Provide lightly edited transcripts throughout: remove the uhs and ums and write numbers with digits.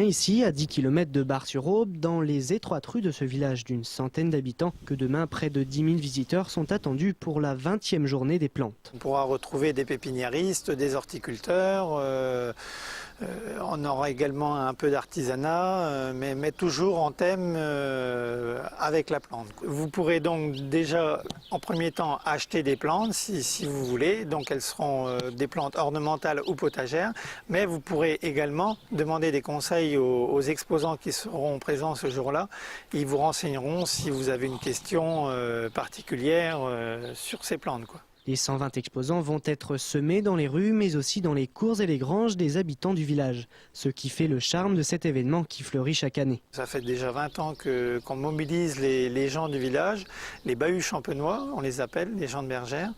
Ici, à 10 km de Bar-sur-Aube, dans les étroites rues de ce village d'une centaine d'habitants, que demain près de 10 000 visiteurs sont attendus pour la 20e journée des plantes. On pourra retrouver des pépiniéristes, des horticulteurs, on aura également un peu d'artisanat, mais toujours en thème avec la plante. Vous pourrez donc déjà en premier temps acheter des plantes si vous voulez, donc elles seront des plantes ornementales ou potagères, mais vous pourrez également demander des conseils aux exposants qui seront présents ce jour-là. Ils vous renseigneront si vous avez une question particulière sur ces plantes, quoi. Les 120 exposants vont être semés dans les rues, mais aussi dans les cours et les granges des habitants du village. Ce qui fait le charme de cet événement qui fleurit chaque année. Ça fait déjà 20 ans qu'on mobilise les gens du village, les bahuts champenois, on les appelle, les gens de Bergère.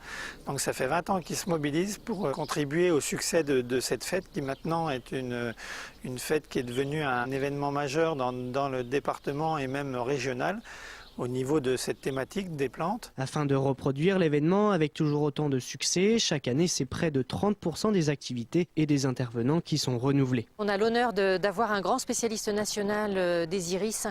Donc ça fait 20 ans qu'ils se mobilisent pour contribuer au succès de cette fête qui maintenant est une fête qui est devenue un événement majeur dans le département et même régional, au niveau de cette thématique des plantes. Afin de reproduire l'événement avec toujours autant de succès, chaque année c'est près de 30% des activités et des intervenants qui sont renouvelés. On a l'honneur d'avoir un grand spécialiste national des iris,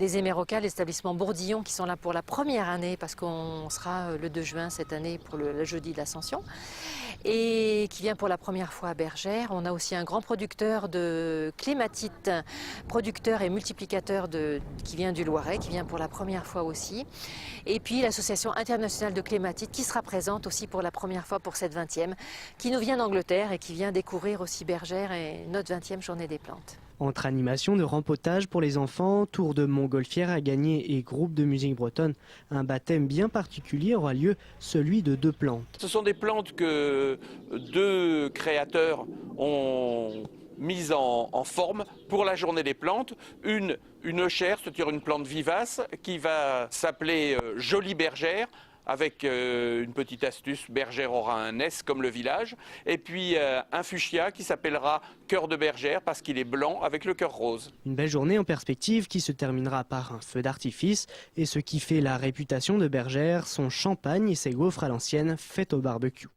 des hémérocales, l'établissement Bourdillon qui sont là pour la première année parce qu'on sera le 2 juin cette année pour le jeudi de l'Ascension et qui vient pour la première fois à Bergère. On a aussi un grand producteur de clématite, producteur et multiplicateur qui vient du Loiret, qui vient pour la première fois aussi. Et puis l'association internationale de clématite qui sera présente aussi pour la première fois pour cette 20e, qui nous vient d'Angleterre et qui vient découvrir aussi Bergère et notre 20e journée des plantes. Entre animation de rempotage pour les enfants, tour de montgolfière à gagner et groupe de musique bretonne, un baptême bien particulier aura lieu, celui de 2 plantes. Ce sont des plantes que 2 créateurs ont mise en forme pour la journée des plantes. Une chère, c'est-à-dire une plante vivace, qui va s'appeler Jolie Bergère, avec une petite astuce, Bergère aura un S comme le village. Et puis un fuchsia qui s'appellera Cœur de Bergère parce qu'il est blanc avec le cœur rose. Une belle journée en perspective qui se terminera par un feu d'artifice. Et ce qui fait la réputation de Bergère, son champagne et ses gaufres à l'ancienne faites au barbecue.